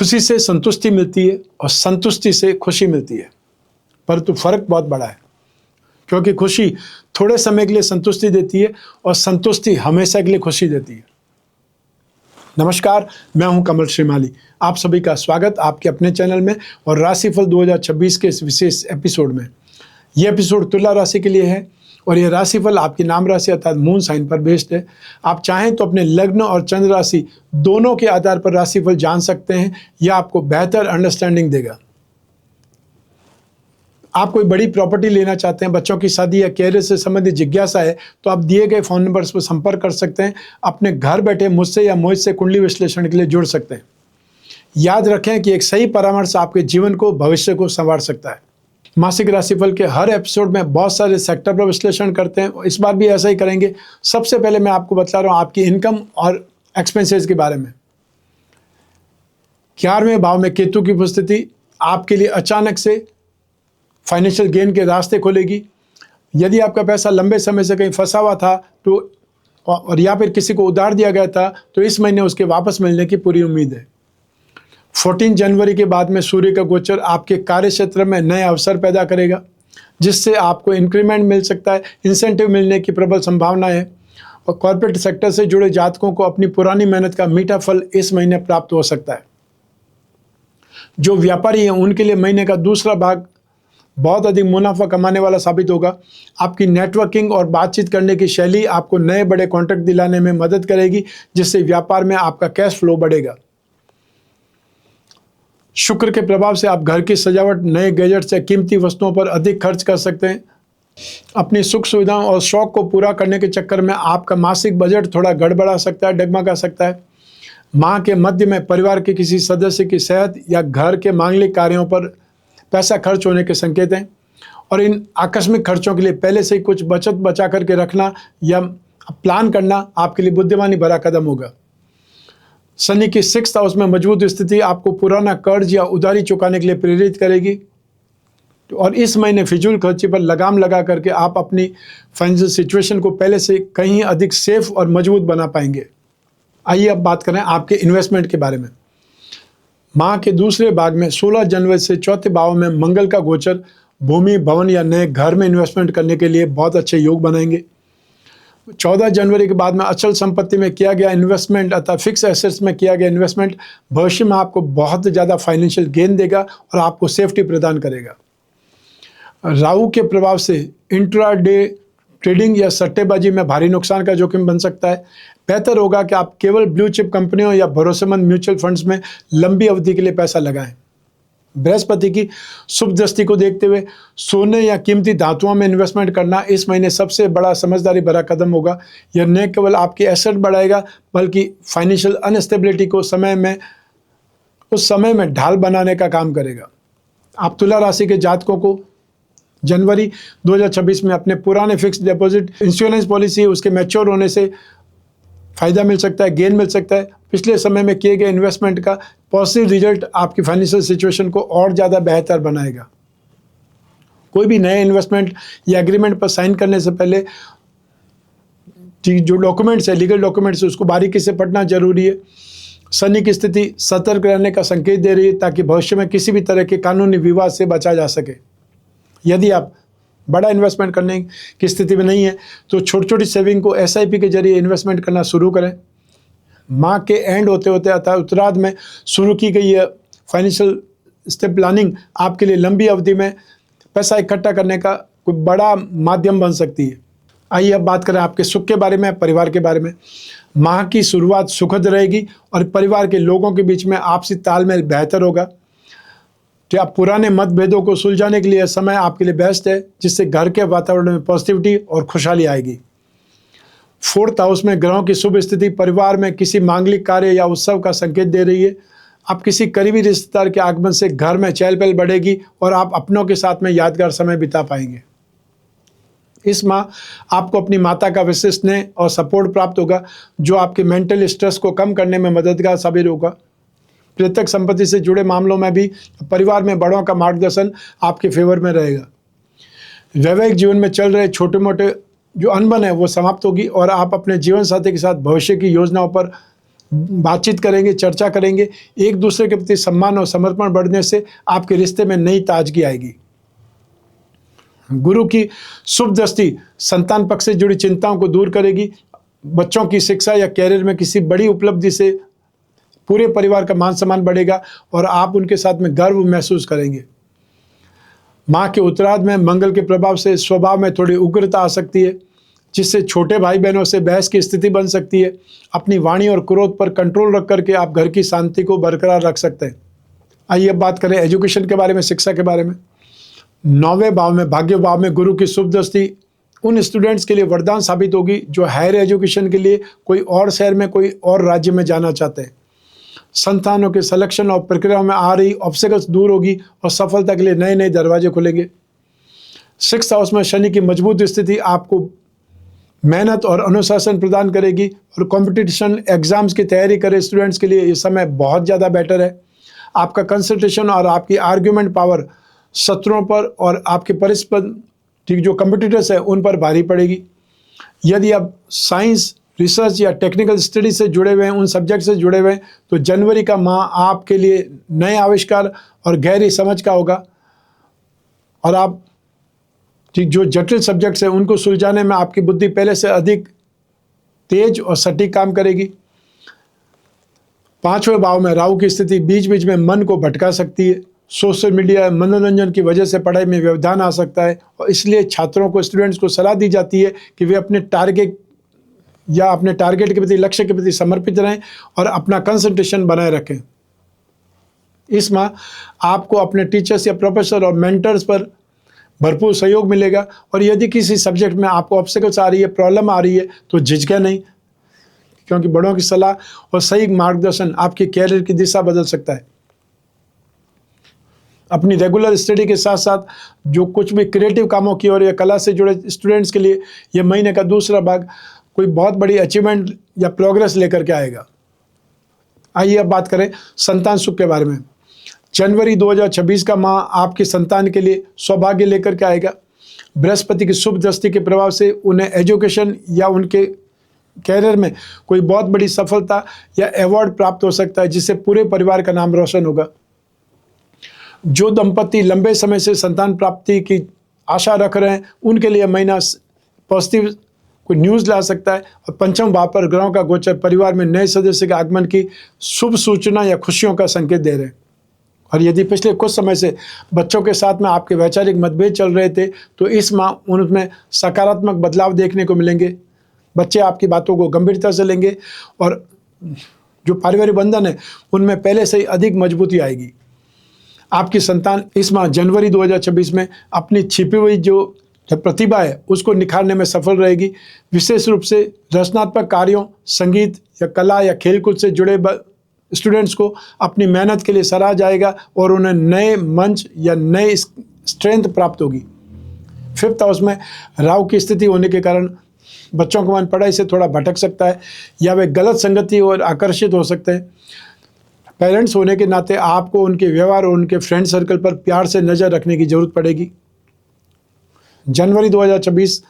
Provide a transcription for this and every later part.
खुशी से संतुष्टि मिलती है और संतुष्टि से खुशी मिलती है, परंतु फर्क बहुत बड़ा है, क्योंकि खुशी थोड़े समय के लिए संतुष्टि देती है और संतुष्टि हमेशा के लिए खुशी देती है। नमस्कार, मैं हूं कमल श्रीमाली। आप सभी का स्वागत आपके अपने चैनल में और राशिफल 2026 के इस विशेष एपिसोड में। यह एपिसोड तुला राशि के लिए है और यह राशिफल आपकी नाम राशि अर्थात मून साइन पर बेस्ड है। आप चाहें तो अपने लग्न और चंद्र राशि दोनों के आधार पर राशिफल जान सकते हैं। यह आपको बेहतर अंडरस्टैंडिंग देगा। आप कोई बड़ी प्रॉपर्टी लेना चाहते हैं, बच्चों की शादी या कैरियर से संबंधित जिज्ञासा है, तो आप दिए गए फ़ोन नंबर्स पर संपर्क कर सकते हैं। अपने घर बैठे मुझसे या मोहित से कुंडली विश्लेषण के लिए जुड़ सकते हैं। याद रखें कि एक सही परामर्श आपके जीवन को, भविष्य को संवार सकता है। मासिक राशिफल के हर एपिसोड में बहुत सारे सेक्टर पर विश्लेषण करते हैं, इस बार भी ऐसा ही करेंगे। सबसे पहले मैं आपको बता रहा हूँ आपकी इनकम और एक्सपेंसेस के बारे में। 11वें भाव में केतु की उपस्थिति आपके लिए अचानक से फाइनेंशियल गेन के रास्ते खोलेगी। यदि आपका पैसा लंबे समय से कहीं फंसा हुआ था तो और या फिर किसी को उधार दिया गया था, तो इस महीने उसके वापस मिलने की पूरी उम्मीद है। 14 जनवरी के बाद में सूर्य का गोचर आपके कार्य क्षेत्र में नए अवसर पैदा करेगा, जिससे आपको इंक्रीमेंट मिल सकता है, इंसेंटिव मिलने की प्रबल संभावना है। और कॉर्पोरेट सेक्टर से जुड़े जातकों को अपनी पुरानी मेहनत का मीठा फल इस महीने प्राप्त हो सकता है। जो व्यापारी हैं उनके लिए महीने का दूसरा भाग बहुत अधिक मुनाफा कमाने वाला साबित होगा। आपकी नेटवर्किंग और बातचीत करने की शैली आपको नए बड़े कॉन्ट्रैक्ट दिलाने में मदद करेगी, जिससे व्यापार में आपका कैश फ्लो बढ़ेगा। शुक्र के प्रभाव से आप घर की सजावट, नए गैजेट्स या कीमती वस्तुओं पर अधिक खर्च कर सकते हैं। अपनी सुख सुविधाओं और शौक को पूरा करने के चक्कर में आपका मासिक बजट थोड़ा गड़बड़ा सकता है, डगमगा सकता है। माह के मध्य में परिवार के किसी सदस्य की सेहत या घर के मांगलिक कार्यों पर पैसा खर्च होने के संकेत हैं, और इन आकस्मिक खर्चों के लिए पहले से ही कुछ बचत बचा करके रखना या प्लान करना आपके लिए बुद्धिमानी भरा कदम होगा। शनि की 6th हाउस में मजबूत स्थिति आपको पुराना कर्ज या उधारी चुकाने के लिए प्रेरित करेगी, और इस महीने फिजूल खर्ची पर लगाम लगा करके आप अपनी फाइनेंशियल सिचुएशन को पहले से कहीं अधिक सेफ और मजबूत बना पाएंगे। आइए अब बात करें आपके इन्वेस्टमेंट के बारे में। माह के दूसरे भाग में 16 जनवरी से चौथे भाव में मंगल का गोचर भूमि, भवन या नए घर में इन्वेस्टमेंट करने के लिए बहुत अच्छे योग बनाएंगे। 14 जनवरी के बाद में अचल संपत्ति में किया गया इन्वेस्टमेंट अर्थात फिक्स एसेट्स में किया गया इन्वेस्टमेंट भविष्य में आपको बहुत ज़्यादा फाइनेंशियल गेन देगा और आपको सेफ्टी प्रदान करेगा। राहु के प्रभाव से इंट्राडे ट्रेडिंग या सट्टेबाजी में भारी नुकसान का जोखिम बन सकता है। बेहतर होगा कि आप केवल ब्लू चिप कंपनियों या भरोसेमंद म्यूचुअल फंड्स में लंबी अवधि के लिए पैसा लगाएं। बृहस्पति की शुभ दृष्टि को देखते हुए सोने या कीमती धातुओं में इन्वेस्टमेंट करना इस महीने सबसे बड़ा समझदारी भरा कदम होगा। यह न केवल आपकी एसेट बढ़ाएगा, बल्कि फाइनेंशियल अनस्टेबिलिटी को उस समय में ढाल बनाने का काम करेगा। आप तुला राशि के जातकों को जनवरी 2026 में अपने पुराने फिक्स्ड डिपॉजिट इंश्योरेंस पॉलिसी उसके मैच्योर होने से फ़ायदा मिल सकता है, गेन मिल सकता है। पिछले समय में किए गए इन्वेस्टमेंट का पॉजिटिव रिजल्ट आपकी फाइनेंशियल सिचुएशन को और ज़्यादा बेहतर बनाएगा। कोई भी नए इन्वेस्टमेंट या एग्रीमेंट पर साइन करने से पहले जो डॉक्यूमेंट्स है, लीगल डॉक्यूमेंट्स है, उसको बारीकी से पढ़ना जरूरी है। शनि की स्थिति सतर्क रहने का संकेत दे रही है, ताकि भविष्य में किसी भी तरह के कानूनी विवाद से बचा जा सके। यदि आप बड़ा इन्वेस्टमेंट करने की स्थिति में नहीं है, तो छोटी छोटी सेविंग को SIP के जरिए इन्वेस्टमेंट करना शुरू करें। माह के एंड होते होते अर्थात उत्तरार्ध में शुरू की गई है फाइनेंशियल स्टेप प्लानिंग आपके लिए लंबी अवधि में पैसा इकट्ठा करने का कोई बड़ा माध्यम बन सकती है। आइए अब बात करें आपके सुख के बारे में, परिवार के बारे में। माह की शुरुआत सुखद रहेगी और परिवार के लोगों के बीच में आपसी तालमेल बेहतर होगा। तो आप पुराने मतभेदों को सुलझाने के लिए समय आपके लिए बेस्ट है, जिससे घर के वातावरण में पॉजिटिविटी और खुशहाली आएगी। 4th हाउस में ग्रहों की शुभ स्थिति परिवार में किसी मांगलिक कार्य या उत्सव का संकेत दे रही है। आप किसी करीबी रिश्तेदार के आगमन से घर में चहल पहल बढ़ेगी और आप अपनों के साथ में यादगार समय बिता पाएंगे। इस माह आपको अपनी माता का विशेष स्नेह और सपोर्ट प्राप्त होगा, जो आपके मेंटल स्ट्रेस को कम करने में मददगार साबित होगा। प्रत्यक्ष संपत्ति से जुड़े मामलों में भी परिवार में बड़ों का मार्गदर्शन आपके फेवर में रहेगा। वैवाहिक जीवन में चल रहे छोटे मोटे जो अनबन है वो समाप्त होगी और आप अपने जीवन साथी के साथ भविष्य की योजनाओं पर बातचीत करेंगे, चर्चा करेंगे, एक दूसरे के प्रति सम्मान और समर्पण बढ़ने से आपके रिश्ते में नई ताजगी आएगी। गुरु की शुभ दृष्टि संतान पक्ष से जुड़ी चिंताओं को दूर करेगी। बच्चों की शिक्षा या कैरियर में किसी बड़ी उपलब्धि से पूरे परिवार का मान सम्मान बढ़ेगा और आप उनके साथ में गर्व महसूस करेंगे। माँ के उत्तरार्ध में मंगल के प्रभाव से स्वभाव में थोड़ी उग्रता आ सकती है, जिससे छोटे भाई बहनों से बहस की स्थिति बन सकती है। अपनी वाणी और क्रोध पर कंट्रोल रख करके आप घर की शांति को बरकरार रख सकते हैं। आइए अब बात करें एजुकेशन के बारे में, शिक्षा के बारे में। 9वें भाव में, भाग्य भाव में गुरु की शुभ दृष्टि उन स्टूडेंट्स के लिए वरदान साबित होगी जो हायर एजुकेशन के लिए कोई और शहर में, कोई और राज्य में जाना चाहते हैं। संतानों के सिलेक्शन और प्रक्रियाओं में आ रही ऑब्स्टिकल्स दूर होगी और सफलता के लिए नए नए दरवाजे खुलेंगे। 6th हाउस में शनि की मजबूत स्थिति आपको मेहनत और अनुशासन प्रदान करेगी और कंपटीशन एग्जाम्स की तैयारी करे स्टूडेंट्स के लिए ये समय बहुत ज़्यादा बेटर है। आपका कंसंट्रेशन और आपकी आर्ग्यूमेंट पावर शत्रुओं पर और आपके ठीक जो कम्पिटिटर्स है उन पर भारी पड़ेगी। यदि आप साइंस, रिसर्च या टेक्निकल स्टडी से जुड़े हुए हैं, उन सब्जेक्ट से जुड़े हुए हैं, तो जनवरी का माह आपके लिए नए आविष्कार और गहरी समझ का होगा और आप जो जटिल सब्जेक्ट्स हैं उनको सुलझाने में आपकी बुद्धि पहले से अधिक तेज और सटीक काम करेगी। 5वें भाव में राहु की स्थिति बीच बीच में मन को भटका सकती है। सोशल मीडिया, मनोरंजन की वजह से पढ़ाई में व्यवधान आ सकता है और इसलिए छात्रों को, स्टूडेंट्स को सलाह दी जाती है कि वे अपने टारगेट के प्रति, लक्ष्य के प्रति समर्पित रहें और अपना कंसंट्रेशन बनाए रखें। इस माह आपको अपने टीचर्स या प्रोफेसर और मेंटर्स पर भरपूर सहयोग मिलेगा और यदि किसी सब्जेक्ट में आपको ऑब्स्टिकल्स आ रही है, प्रॉब्लम आ रही है, तो झिझकें नहीं, क्योंकि बड़ों की सलाह और सही मार्गदर्शन आपके कैरियर की दिशा बदल सकता है। अपनी रेगुलर स्टडी के साथ साथ जो कुछ भी क्रिएटिव कामों की ओर या कला से जुड़े स्टूडेंट्स के लिए यह महीने का दूसरा भाग कोई बहुत बड़ी अचीवमेंट या प्रोग्रेस लेकर के आएगा। आइए अब बात करें संतान सुख के बारे में। जनवरी 2026 का माह आपकी संतान के लिए सौभाग्य लेकर के आएगा। बृहस्पति की शुभ दृष्टि के प्रभाव से उन्हें एजुकेशन या उनके कैरियर में कोई बहुत बड़ी सफलता या अवार्ड प्राप्त हो सकता है, जिससे पूरे परिवार का नाम रोशन होगा। जो दंपति लंबे समय से संतान प्राप्ति की आशा रख रहे हैं, उनके लिए महीना पॉजिटिव कोई न्यूज़ ला सकता है और 5वें भाव पर ग्रहों का गोचर परिवार में नए सदस्य के आगमन की शुभ सूचना या खुशियों का संकेत दे रहे हैं। और यदि पिछले कुछ समय से बच्चों के साथ में आपके वैचारिक मतभेद चल रहे थे, तो इस माह उनमें सकारात्मक बदलाव देखने को मिलेंगे। बच्चे आपकी बातों को गंभीरता से लेंगे और जो पारिवारिक बंधन है उनमें पहले से ही अधिक मजबूती आएगी। आपकी संतान इस माह जनवरी 2026 में अपनी छिपी हुई जो प्रतिभा है उसको निखारने में सफल रहेगी। विशेष रूप से रचनात्मक कार्यों, संगीत या कला या खेलकूद से जुड़े स्टूडेंट्स को अपनी मेहनत के लिए सराहा जाएगा और उन्हें नए मंच या नए स्ट्रेंथ प्राप्त होगी। 5th हाउस में राहु की स्थिति होने के कारण बच्चों का मन पढ़ाई से थोड़ा भटक सकता है या वे गलत संगति और आकर्षित हो सकते हैं। पेरेंट्स होने के नाते आपको उनके व्यवहार और उनके फ्रेंड सर्कल पर प्यार से नज़र रखने की जरूरत पड़ेगी। जनवरी 2026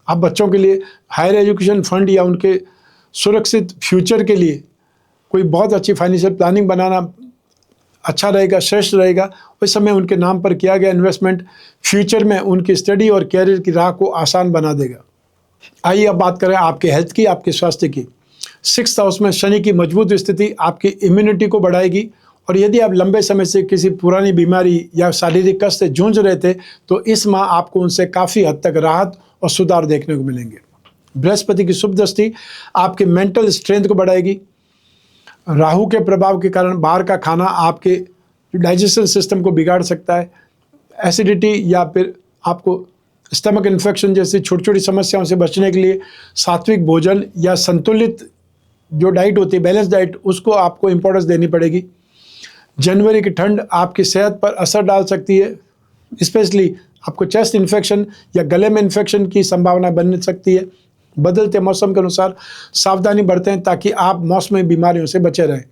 आप बच्चों के लिए हायर एजुकेशन फंड या उनके सुरक्षित फ्यूचर के लिए कोई बहुत अच्छी फाइनेंशियल प्लानिंग बनाना अच्छा रहेगा, श्रेष्ठ रहेगा। उस समय उनके नाम पर किया गया इन्वेस्टमेंट फ्यूचर में उनकी स्टडी और कैरियर की राह को आसान बना देगा। आइए अब बात करें आपके हेल्थ की, आपके स्वास्थ्य की। 6th हाउस में शनि की मजबूत स्थिति आपकी इम्यूनिटी को बढ़ाएगी और यदि आप लंबे समय से किसी पुरानी बीमारी या शारीरिक कष्ट से जूझ रहे थे, तो इस माह आपको उनसे काफ़ी हद तक राहत और सुधार देखने को मिलेंगे। बृहस्पति की शुभ दृष्टि आपके मेंटल स्ट्रेंथ को बढ़ाएगी। राहु के प्रभाव के कारण बाहर का खाना आपके डाइजेशन सिस्टम को बिगाड़ सकता है। एसिडिटी या फिर आपको स्टमक इन्फेक्शन जैसी छोटी छोटी समस्याओं से बचने के लिए सात्विक भोजन या संतुलित जो डाइट होती है, बैलेंस डाइट, उसको आपको इम्पोर्टेंस देनी पड़ेगी। जनवरी की ठंड आपकी सेहत पर असर डाल सकती है, स्पेशली आपको चेस्ट इन्फेक्शन या गले में इन्फेक्शन की संभावना बन सकती है। बदलते मौसम के अनुसार सावधानी बरतें ताकि आप मौसमी बीमारियों से बचे रहें।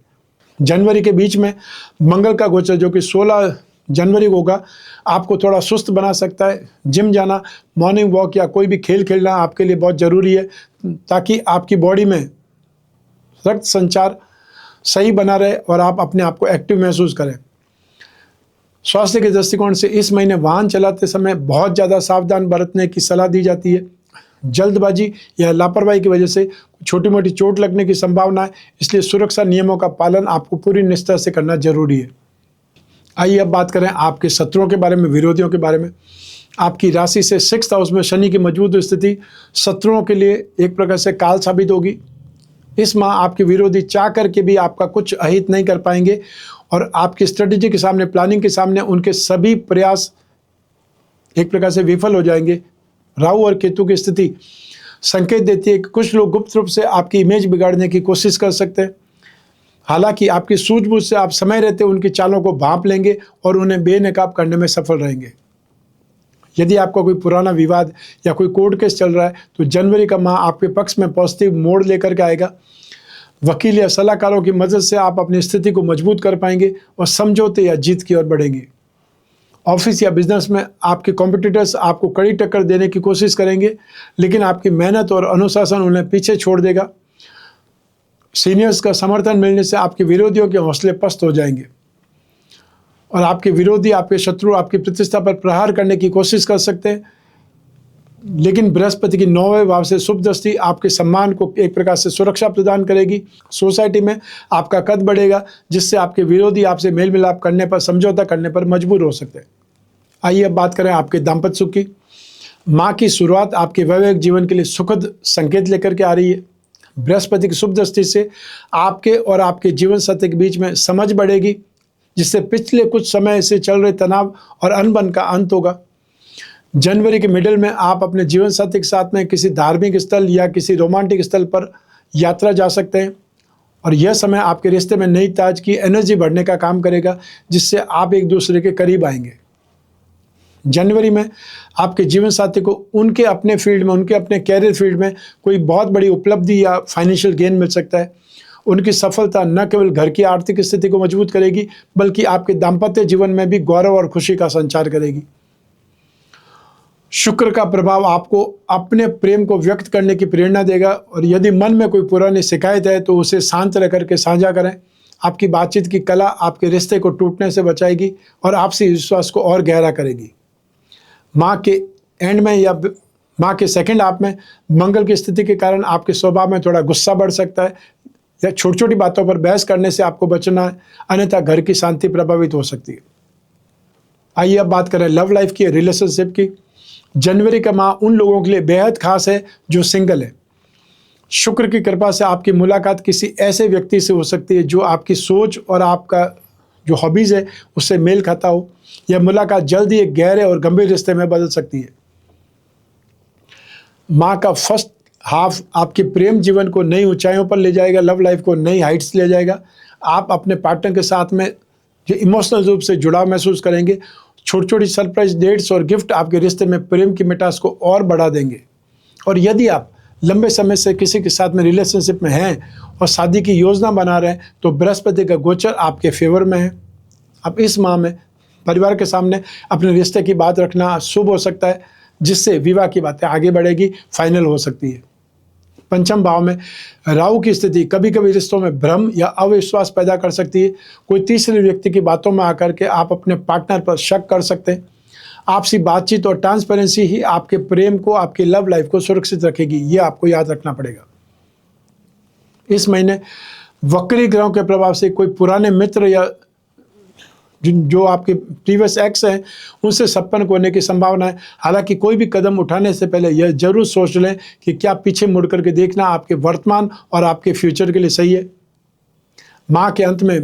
जनवरी के बीच में मंगल का गोचर जो कि 16 जनवरी को होगा, आपको थोड़ा सुस्त बना सकता है। जिम जाना, मॉर्निंग वॉक या कोई भी खेल खेलना आपके लिए बहुत ज़रूरी है ताकि आपकी बॉडी में रक्त संचार सही बना रहे और आप अपने आप को एक्टिव महसूस करें। स्वास्थ्य के दृष्टिकोण से इस महीने वाहन चलाते समय बहुत ज़्यादा सावधान बरतने की सलाह दी जाती है। जल्दबाजी या लापरवाही की वजह से छोटी मोटी चोट लगने की संभावना है, इसलिए सुरक्षा नियमों का पालन आपको पूरी निष्ठा से करना जरूरी है। आइए अब बात करें आपके शत्रुओं के बारे में, विरोधियों के बारे में। आपकी राशि से 6th हाउस में शनि की मजबूत स्थिति शत्रुओं के लिए एक प्रकार से काल साबित होगी। इस माह आपके विरोधी चाह करके भी आपका कुछ अहित नहीं कर पाएंगे और आपकी स्ट्रेटेजी के सामने, प्लानिंग के सामने उनके सभी प्रयास एक प्रकार से विफल हो जाएंगे। राहु और केतु की स्थिति संकेत देती है कि कुछ लोग गुप्त रूप से आपकी इमेज बिगाड़ने की कोशिश कर सकते हैं। हालांकि आपकी सूझबूझ से आप समय रहते उनकी चालों को भांप लेंगे और उन्हें बेनकाब करने में सफल रहेंगे। यदि आपका कोई पुराना विवाद या कोई कोर्ट केस चल रहा है तो जनवरी का माह आपके पक्ष में पॉजिटिव मोड़ लेकर के आएगा। वकील या सलाहकारों की मदद से आप अपनी स्थिति को मजबूत कर पाएंगे और समझौते या जीत की ओर बढ़ेंगे। ऑफिस या बिजनेस में आपके कॉम्पिटिटर्स आपको कड़ी टक्कर देने की कोशिश करेंगे, लेकिन आपकी मेहनत और अनुशासन उन्हें पीछे छोड़ देगा। सीनियर्स का समर्थन मिलने से आपके विरोधियों के हौसले पस्त हो जाएंगे और आपके विरोधी, आपके शत्रु आपकी प्रतिष्ठा पर प्रहार करने की कोशिश कर सकते हैं। लेकिन बृहस्पति की 9वें भाव से शुभ दृष्टि आपके सम्मान को एक प्रकार से सुरक्षा प्रदान करेगी। सोसाइटी में आपका कद बढ़ेगा, जिससे आपके विरोधी आपसे मेल मिलाप करने पर, समझौता करने पर मजबूर हो सकते हैं। आइए अब बात करें आपके दाम्पत्य सुख की। माह की शुरुआत आपके वैवाहिक जीवन के लिए सुखद संकेत लेकर के आ रही है। बृहस्पति की शुभ दृष्टि से आपके और आपके जीवन साथी के बीच में समझ बढ़ेगी, जिससे पिछले कुछ समय से चल रहे तनाव और अनबन का अंत होगा। जनवरी के मिडिल में आप अपने जीवन साथी के साथ में किसी धार्मिक स्थल या किसी रोमांटिक स्थल पर यात्रा जा सकते हैं और यह समय आपके रिश्ते में नई ताजगी, एनर्जी बढ़ने का काम करेगा, जिससे आप एक दूसरे के करीब आएंगे। जनवरी में आपके जीवन साथी को उनके अपने फील्ड में, उनके अपने कैरियर फील्ड में कोई बहुत बड़ी उपलब्धि या फाइनेंशियल गेन मिल सकता है। उनकी सफलता न केवल घर की आर्थिक स्थिति को मजबूत करेगी, बल्कि आपके दाम्पत्य जीवन में भी गौरव और खुशी का संचार करेगी। शुक्र का प्रभाव आपको अपने प्रेम को व्यक्त करने की प्रेरणा देगा और यदि मन में कोई पुरानी शिकायत है तो उसे शांत रह करके साझा करें। आपकी बातचीत की कला आपके रिश्ते को टूटने से बचाएगी और आपसी विश्वास को और गहरा करेगी। माह के एंड में या माह के सेकंड हाफ में मंगल की स्थिति के कारण आपके स्वभाव में थोड़ा गुस्सा बढ़ सकता है या छोटी छोटी बातों पर बहस करने से आपको बचना है, अन्यथा घर की शांति प्रभावित हो सकती है। आइए अब बात करें लव लाइफ की, रिलेशनशिप की। जनवरी का माह उन लोगों के लिए बेहद खास है जो सिंगल है। शुक्र की कृपा से आपकी मुलाकात किसी ऐसे व्यक्ति से हो सकती है जो आपकी सोच और आपका जो हॉबीज़ है उससे मेल खाता हो। यह मुलाकात जल्द ही एक गहरे और गंभीर रिश्ते में बदल सकती है। माह का फर्स्ट हाफ आपके प्रेम जीवन को नई ऊंचाइयों पर ले जाएगा, लव लाइफ को नई हाइट्स ले जाएगा। आप अपने पार्टनर के साथ में जो इमोशनल रूप से जुड़ाव महसूस करेंगे। छोटी छोटी सरप्राइज डेट्स और गिफ्ट आपके रिश्ते में प्रेम की मिठास को और बढ़ा देंगे। और यदि आप लंबे समय से किसी के साथ में रिलेशनशिप में हैं और शादी की योजना बना रहे हैं तो बृहस्पति का गोचर आपके फेवर में है। अब इस माह में परिवार के सामने अपने रिश्ते की बात रखना शुभ हो सकता है, जिससे विवाह की बातें आगे बढ़ेगी, फाइनल हो सकती है। पंचम भाव में राहु की स्थिति कभी कभी रिश्तों में भ्रम या अविश्वास पैदा कर सकती है। कोई तीसरे व्यक्ति की बातों में आकर के आप अपने पार्टनर पर शक कर सकते हैं। आपसी बातचीत और ट्रांसपेरेंसी ही आपके प्रेम को, आपकी लव लाइफ को सुरक्षित रखेगी, ये आपको याद रखना पड़ेगा। इस महीने वक्री ग्रहों के प्रभाव से कोई पुराने मित्र या जो आपके प्रीवियस एक्स हैं उनसे संपर्क होने की संभावना है। हालांकि कोई भी कदम उठाने से पहले यह जरूर सोच लें कि क्या पीछे मुड़ करके देखना आपके वर्तमान और आपके फ्यूचर के लिए सही है। माह के अंत में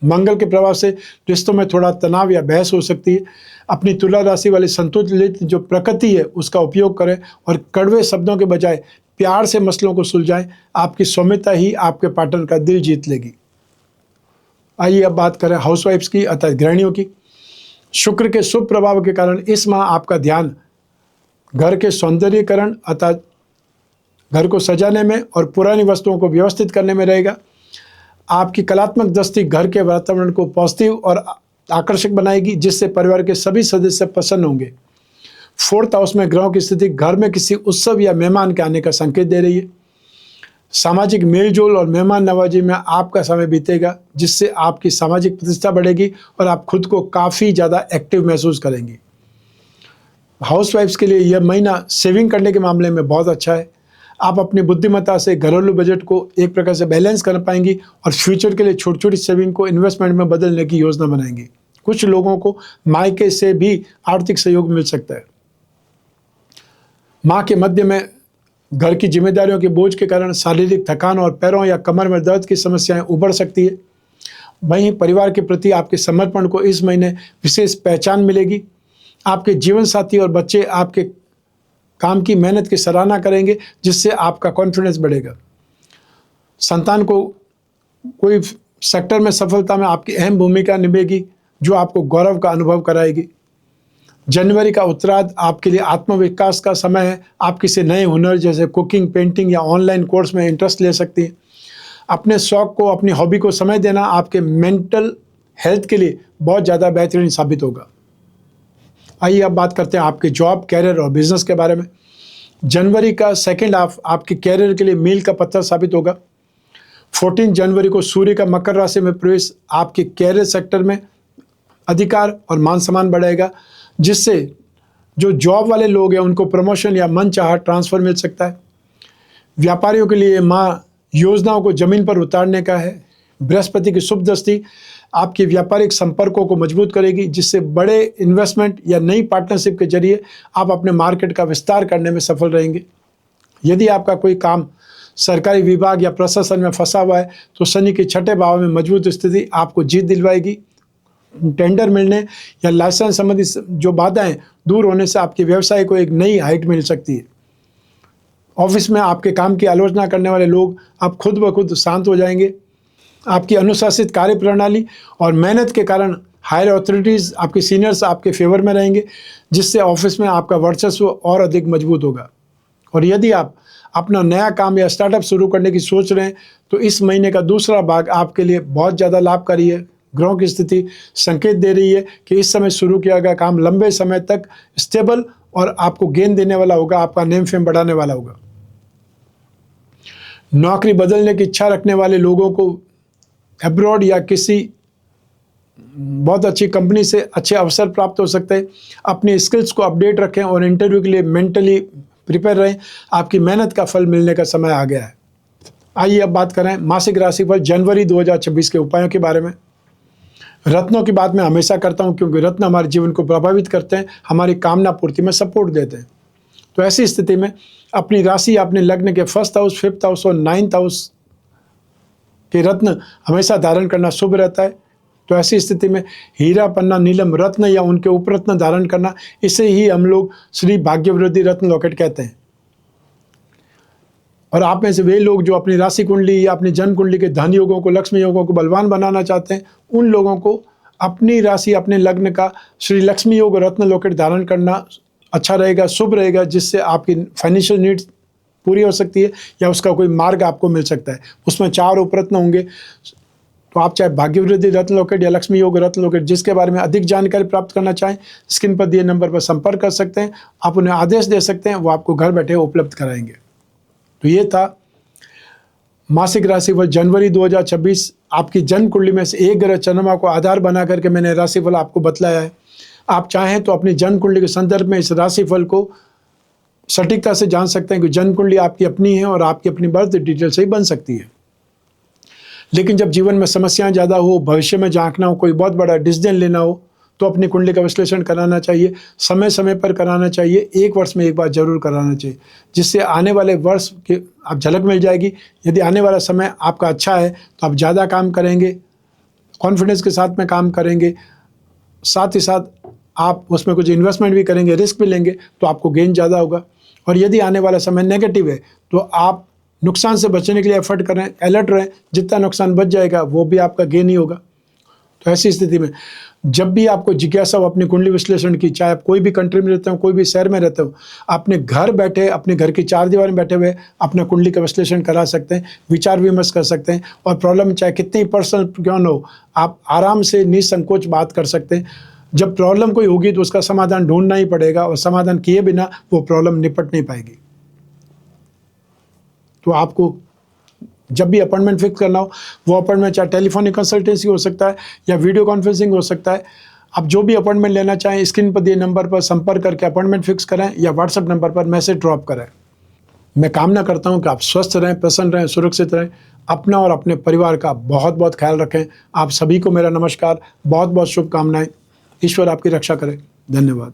मंगल के प्रभाव से रिश्तों में थोड़ा तनाव या बहस हो सकती है। अपनी तुला राशि वाली संतुलित जो प्रकृति है उसका उपयोग करें और कड़वे शब्दों के बजाय प्यार से मसलों को सुलझाएं। आपकी सौम्यता ही आपके पार्टनर का दिल जीत लेगी। आइए अब बात करें हाउसवाइफ्स की, अर्थात गृहिणियों की। शुक्र के शुभ प्रभाव के कारण इस माह आपका ध्यान घर के सौंदर्यीकरण अर्थात घर को सजाने में और पुरानी वस्तुओं को व्यवस्थित करने में रहेगा। आपकी कलात्मक दृष्टि घर के वातावरण को पॉजिटिव और आकर्षक बनाएगी, जिससे परिवार के सभी सदस्य प्रसन्न होंगे। 4th हाउस में ग्रहों की स्थिति घर में किसी उत्सव या मेहमान के आने का संकेत दे रही है। सामाजिक मेलजोल और मेहमान नवाजी में आपका समय बीतेगा, जिससे आपकी सामाजिक प्रतिष्ठा बढ़ेगी और आप खुद को काफ़ी ज़्यादा एक्टिव महसूस करेंगी। हाउसवाइफ्स के लिए यह महीना सेविंग करने के मामले में बहुत अच्छा है। आप अपनी बुद्धिमत्ता से घरेलू बजट को एक प्रकार से बैलेंस कर पाएंगी और फ्यूचर के लिए छोटी छोटी सेविंग को इन्वेस्टमेंट में बदलने की योजना बनाएंगी। कुछ लोगों को मायके से भी आर्थिक सहयोग मिल सकता है। माह के मध्य में घर की जिम्मेदारियों के बोझ के कारण शारीरिक थकान और पैरों या कमर में दर्द की समस्याएं उभर सकती है। वहीं परिवार के प्रति आपके समर्पण को इस महीने विशेष पहचान मिलेगी। आपके जीवन साथी और बच्चे आपके काम की मेहनत की सराहना करेंगे, जिससे आपका कॉन्फिडेंस बढ़ेगा। संतान को कोई सेक्टर में सफलता में आपकी अहम भूमिका निभेगी, जो आपको गौरव का अनुभव कराएगी। जनवरी का उत्तरार्ध आपके लिए आत्मविकास का समय है। आप किसी नए हुनर जैसे कुकिंग, पेंटिंग या ऑनलाइन कोर्स में इंटरेस्ट ले सकती हैं। अपने शौक को, अपनी हॉबी को समय देना आपके मेंटल हेल्थ के लिए बहुत ज़्यादा बेहतरीन साबित होगा। आइए अब बात करते हैं आपके जॉब, कैरियर और बिजनेस के बारे में। जनवरी का सेकेंड हाफ आपके कैरियर के लिए मील का पत्थर साबित होगा। 14 जनवरी को सूर्य का मकर राशि में प्रवेश आपके कैरियर सेक्टर में अधिकार और मान सम्मान बढ़ाएगा, जिससे जो जॉब वाले लोग हैं उनको प्रमोशन या मनचाहा ट्रांसफर मिल सकता है। व्यापारियों के लिए माह योजनाओं को जमीन पर उतारने का है। बृहस्पति की शुभ दृष्टि आपके व्यापारिक संपर्कों को मजबूत करेगी, जिससे बड़े इन्वेस्टमेंट या नई पार्टनरशिप के जरिए आप अपने मार्केट का विस्तार करने में सफल रहेंगे। यदि आपका कोई काम सरकारी विभाग या प्रशासन में फंसा हुआ है, तो शनि के छठे भाव में मजबूत स्थिति आपको जीत दिलवाएगी। टेंडर मिलने या लाइसेंस संबंधी जो बाधाएं दूर होने से आपके व्यवसाय को एक नई हाइट मिल सकती है। ऑफिस में आपके काम की आलोचना करने वाले लोग अब खुद ब खुद शांत हो जाएंगे। आपकी अनुशासित कार्य प्रणाली और मेहनत के कारण हायर अथॉरिटीज़, आपके सीनियर्स आपके फेवर में रहेंगे, जिससे ऑफिस में आपका वर्चस्व और अधिक मजबूत होगा। और यदि आप अपना नया काम या स्टार्टअप शुरू करने की सोच रहे हैं, तो इस महीने का दूसरा भाग आपके लिए बहुत ज़्यादा लाभकारी है। ग्रहों की स्थिति संकेत दे रही है कि इस समय शुरू किया गया काम लंबे समय तक स्टेबल और आपको गेन देने वाला होगा, आपका नेम फेम बढ़ाने वाला होगा। नौकरी बदलने की इच्छा रखने वाले लोगों को अब्रॉड या किसी बहुत अच्छी कंपनी से अच्छे अवसर प्राप्त हो सकते हैं। अपनी स्किल्स को अपडेट रखें और इंटरव्यू के लिए मेंटली प्रिपेयर रहें। आपकी मेहनत का फल मिलने का समय आ गया है। आइए अब बात करें मासिक राशिफल जनवरी 2026 के उपायों के बारे में। रत्नों की बात मैं हमेशा करता हूं, क्योंकि रत्न हमारे जीवन को प्रभावित करते हैं, हमारी कामना पूर्ति में सपोर्ट देते हैं। तो ऐसी स्थिति में अपनी राशि, अपने लग्न के 1st हाउस, 5th हाउस और 9th हाउस के रत्न हमेशा धारण करना शुभ रहता है। तो ऐसी स्थिति में हीरा, पन्ना, नीलम रत्न या उनके उपरत्न धारण करना, इसे ही हम लोग श्री भाग्यवृद्धि रत्न लॉकेट कहते हैं। और आप में से वे लोग जो अपनी राशि कुंडली या अपनी जन्म कुंडली के धन योगों को, लक्ष्मी योगों को बलवान बनाना चाहते हैं, उन लोगों को अपनी राशि, अपने लग्न का श्री लक्ष्मी योग रत्न लॉकेट धारण करना अच्छा रहेगा, शुभ रहेगा, जिससे आपकी फाइनेंशियल नीड्स पूरी हो सकती है या उसका कोई मार्ग आपको मिल सकता है। उसमें 4 उपरत्न होंगे। तो आप चाहे भाग्यवृद्धि रत्न लॉकेट या लक्ष्मी योग रत्न लॉकेट जिसके बारे में अधिक जानकारी प्राप्त करना चाहें, स्क्रीन पर दिए नंबर पर संपर्क कर सकते हैं। आप उन्हें आदेश दे सकते हैं, वो आपको घर बैठे उपलब्ध कराएंगे। तो ये था मासिक राशिफल जनवरी 2026। आपकी जन्म कुंडली में से एक ग्रह चंद्रमा को आधार बना करके मैंने राशिफल आपको बतलाया है। आप चाहें तो अपनी जन्म कुंडली के संदर्भ में इस राशिफल को सटीकता से जान सकते हैं कि जन्म कुंडली आपकी अपनी है और आपकी अपनी बर्थ डिटेल से ही बन सकती है। लेकिन जब जीवन में समस्याएं ज़्यादा हो, भविष्य में झांकना हो, कोई बहुत बड़ा डिसीजन लेना हो, तो अपनी कुंडली का विश्लेषण कराना चाहिए। समय समय पर कराना चाहिए, 1 वर्ष में एक बार जरूर कराना चाहिए, जिससे आने वाले वर्ष की आप झलक मिल जाएगी। यदि आने वाला समय आपका अच्छा है तो आप ज़्यादा काम करेंगे, कॉन्फिडेंस के साथ में काम करेंगे, साथ ही साथ आप उसमें कुछ इन्वेस्टमेंट भी करेंगे, रिस्क भी लेंगे, तो आपको गेन ज़्यादा होगा। और यदि आने वाला समय नेगेटिव है तो आप नुकसान से बचने के लिए एफर्ट करें, अलर्ट रहें। जितना नुकसान बच जाएगा वो भी आपका गेन ही होगा। तो ऐसी स्थिति में जब भी आपको जिज्ञासा हो अपनी कुंडली विश्लेषण की, चाहे आप कोई भी कंट्री में रहते हो, कोई भी शहर में रहते हो, अपने घर बैठे, अपने घर की 4 दीवार में बैठे हुए अपना कुंडली का विश्लेषण करा सकते हैं, विचार विमर्श कर सकते हैं। और प्रॉब्लम चाहे कितनी पर्सनल क्यों न हो, आप आराम से निसंकोच बात कर सकते हैं। जब प्रॉब्लम कोई होगी तो उसका समाधान ढूंढना ही पड़ेगा, और समाधान किए बिना वो प्रॉब्लम निपट नहीं पाएगी। तो आपको जब भी अपॉइंटमेंट फिक्स करना हो, वो अपॉइंटमेंट चाहे टेलीफोनिक कंसल्टेंसी हो सकता है या वीडियो कॉन्फ्रेंसिंग हो सकता है। आप जो भी अपॉइंटमेंट लेना चाहें स्क्रीन पर दिए नंबर पर संपर्क करके अपॉइंटमेंट फिक्स करें या व्हाट्सएप नंबर पर मैसेज ड्रॉप करें। मैं कामना करता हूं कि आप स्वस्थ रहें, प्रसन्न रहें, सुरक्षित रहें, अपना और अपने परिवार का बहुत बहुत ख्याल रखें। आप सभी को मेरा नमस्कार, बहुत बहुत शुभकामनाएं। ईश्वर आपकी रक्षा करे। धन्यवाद।